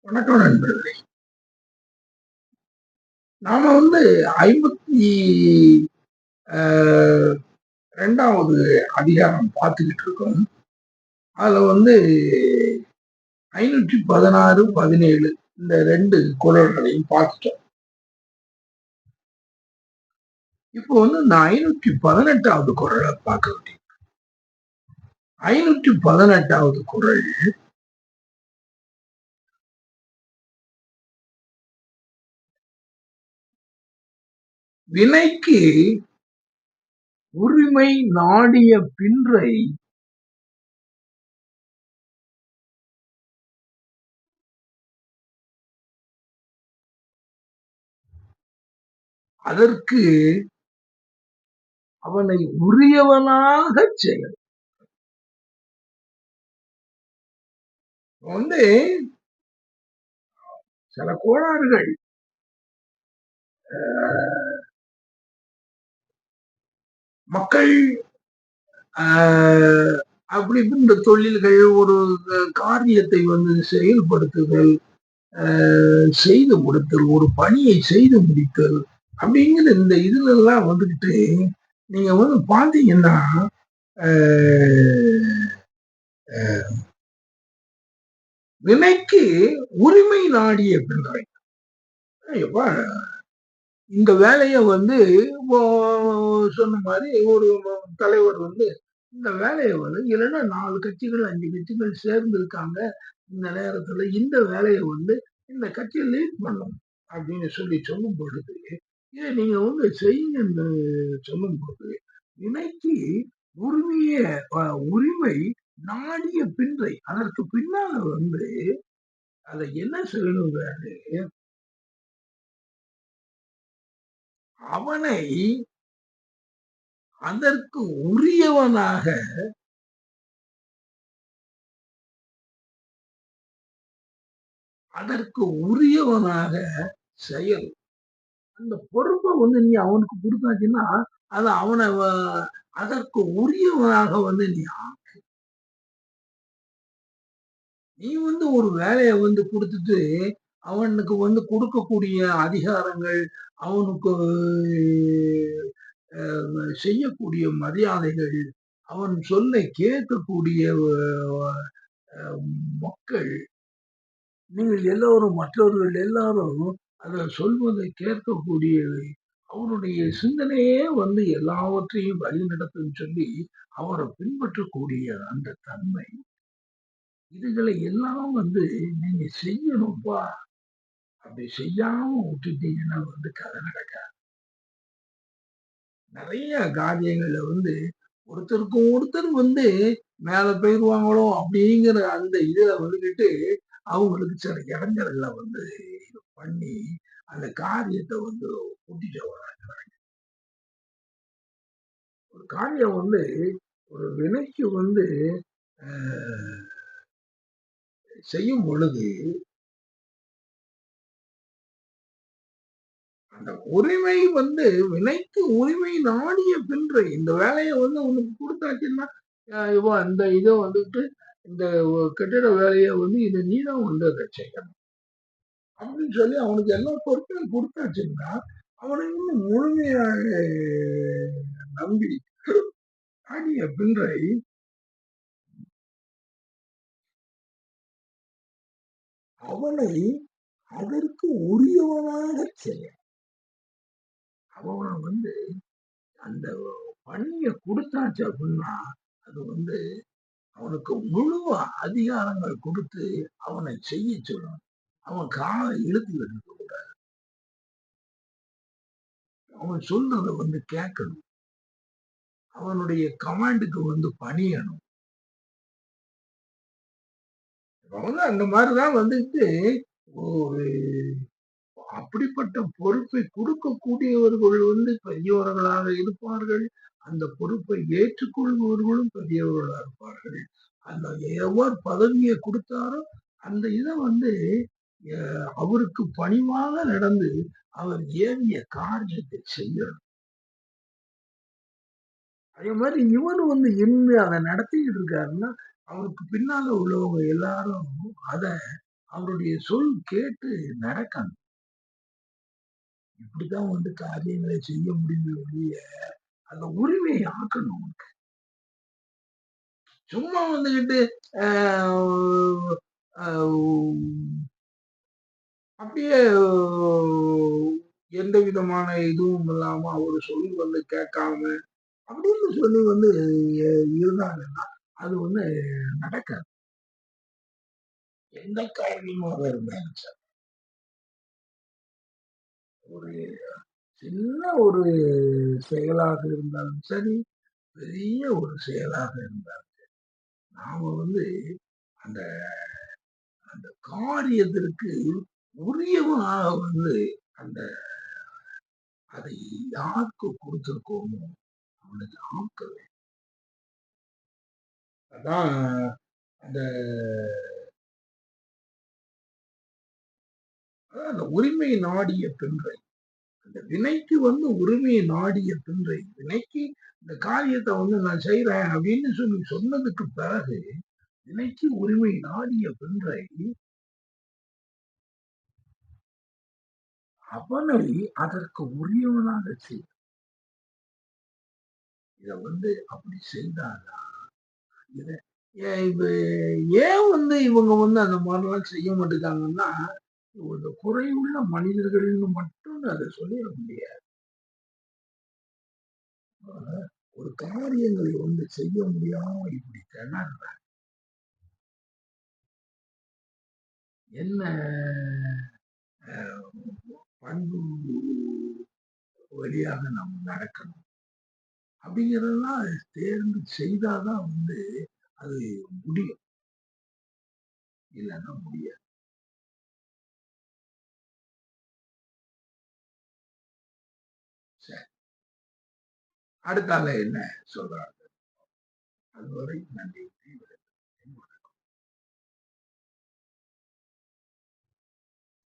வணக்கம் நண்பர்களே. நாம வந்து 52வது அதிகாரம் பார்த்துக்கிட்டு இருக்கோம். அதுல வந்து 516, 17 இந்த 2 குறள்களையும் பார்த்துட்டோம். இப்போ வந்து இந்த 518வது குறளை பார்க்க வேண்டியது. 518வது குறள் வினைக்கு உரிமை நாடிய பின்றை அதற்கு அவனை உரியவனாக செயல். வந்து சில கோளாறுகள் மக்கள் அப்படி இந்த தொழில்கள் ஒரு காரியத்தை வந்து செயல்படுத்துதல், செய்து முடித்தல், ஒரு பணியை செய்து முடித்தல் அப்படிங்கிற இந்த இதுல எல்லாம் வந்துகிட்டு நீங்க வந்து பாத்தீங்கன்னா வினைக்கு உரிமை நாடிய பின்றை இந்த வேலையை வந்து சொன்ன மாதிரி ஒரு தலைவர் வந்து இந்த வேலையை வந்து இல்லைன்னா 4 கட்சிகள் 5 கட்சிகள் சேர்ந்து இருக்காங்க, இந்த நேரத்துல இந்த வேலையை வந்து இந்த கட்சியை லீட் பண்ணும் அப்படின்னு சொல்லி சொல்லும் பொழுது இதை நீங்க வந்து செய்யுங்க சொல்லும் போது வினைக்கு உரிமை நாடிய பின்றை அதற்கு பின்னால வந்து அதை என்ன செய்யணுங்க, அவனை அதற்கு உரியவனாக செயல். அந்த பொறுப்பை வந்து நீ அவனுக்கு கொடுத்தாச்சுன்னா அது அவனை அதற்கு உரியவனாக வந்து நீ வந்து ஒரு வேலையை வந்து கொடுத்துட்டு அவனுக்கு வந்து கொடுக்கக்கூடிய அதிகாரங்கள், அவனுக்கு செய்யக்கூடிய மரியாதைகள், அவன் சொல்லை கேட்கக்கூடிய மக்கள், நீங்கள் எல்லோரும் மற்றவர்கள் எல்லாரும் அதை சொல்வதை கேட்கக்கூடிய அவருடைய சிந்தனையே வந்து எல்லாவற்றையும் வழிநடத்தும் சொல்லி அவரை பின்பற்றக்கூடிய அந்த தன்மை, இதுகளை எல்லாம் வந்து நீங்க செய்யணும்பா. அப்படி செய்யாம விட்டுட்டீங்கன்னா வந்து கதை நடக்காது. நிறைய காரியங்கள்ல வந்து ஒருத்தருக்கு ஒருத்தர் வந்து மேல போயிருவாங்களோ அப்படிங்கிற அந்த இதுல வந்துகிட்டு அவங்களுக்கு சில இடைஞ்சல்களை வந்து பண்ணி அந்த காரியத்தை வந்து கூட்டிட்டு வராங்க. ஒரு காரியம் வந்து ஒரு வினைக்கு வந்து செய்யும் பொழுது அந்த உரிமை வந்து வினைக்கு உரிமை நாடிய பின்றை இந்த வேலையை வந்து உனக்கு கொடுத்தாச்சுன்னா இந்த இதை வந்துட்டு இந்த கட்டிட வேலையை வந்து இதை நீதான் வந்து அதை செய்யணும் அப்படின்னு சொல்லி அவனுக்கு எல்லா பொருட்களும் கொடுத்தாச்சுன்னா அவனை இன்னும் முழுமையாக நம்பி நாடிய பின்றை அவனை அதற்கு உரியவனாக செய்ய. அவனை வந்து அந்த பணியை கொடுத்தாச்சு அப்படின்னா அது வந்து அவனுக்கு முழு அதிகாரங்கள் கொடுத்து அவனை செய்ய சொல்லணும். அவன் காலை இழுத்து எடுக்க கூடாது. அவன் சொல்றத வந்து கேட்கணும். அவனுடைய கமாண்டுக்கு வந்து பணியணும். வந்து அந்த மாதிரிதான் வந்துட்டு ஒரு அப்படிப்பட்ட பொறுப்பை கொடுக்கக்கூடியவர்கள் வந்து பெரியவர்களாக இருப்பார்கள். அந்த பொறுப்பை ஏற்றுக்கொள்பவர்களும் பெரியவர்களாக இருப்பார்கள். அந்த எவர் பதவியை கொடுத்தாரோ அந்த இதை வந்து அவருக்கு பணிவாக நடந்து அவர் ஏவிய காரியத்தை செய்யணும். அதே மாதிரி இவரு வந்து இருந்து அதை நடத்திக்கிட்டு இருக்காருன்னா அவருக்கு பின்னால உள்ளவங்க எல்லாரும் அதை அவருடைய சொல் கேட்டு நடக்கணும். இப்படித்தான் காரியங்களை செய்ய முடியுமே ஒழிய, அந்த உரிமையை ஆக்கணும். சும்மா வந்துகிட்டு அப்படியே எந்த விதமான இதுவும் இல்லாம அவரு சொல்லி கேட்காம அப்படின்னு சொல்லி இருந்தாங்கன்னா அது நடக்காது. எந்த காரியமாக இருந்தாலும் சார், ஒரு சின்ன ஒரு செயலாக இருந்தாலும் சரி, பெரிய ஒரு செயலாக இருந்தாலும் சரி, நாம அந்த அந்த காரியத்திற்கு உரியவனாக அந்த அதை யாருக்கு கொடுத்திருக்கோமோ அவனுக்கு ஆக்க வேண்டும். அதான் அந்த அந்த உரிமை நாடிய பெண்றை, அந்த வினைக்கு உரிமையை நாடிய பெண்றை, வினைக்கு இந்த காரியத்தை நான் செய்யறேன் அப்படின்னு சொல்லி சொன்னதுக்கு பிறகு வினைக்கு உரிமை நாடிய பெண்றை அவனை அதற்கு உரியவனாக செய். இத அப்படி செய்தாதான் இத ஏன் இவங்க அந்த மாதிரிலாம் செய்ய மாட்டேங்காங்கன்னா, ஒரு குறையுள்ள மனிதர்கள்னு மட்டும் அதை சொல்லிட முடியாது. ஒரு காரியங்களை செய்ய முடியாம இப்படி திணறாங்க. என்ன பண்பு வழியாக நாம் நடக்கணும் அப்படிங்கிறதெல்லாம் தேர்ந்து செய்தாதான் அது முடியும், இல்லைன்னா முடியாது. சரி, அடுத்தால என்ன சொல்றாங்க? அதுவரை நன்றி.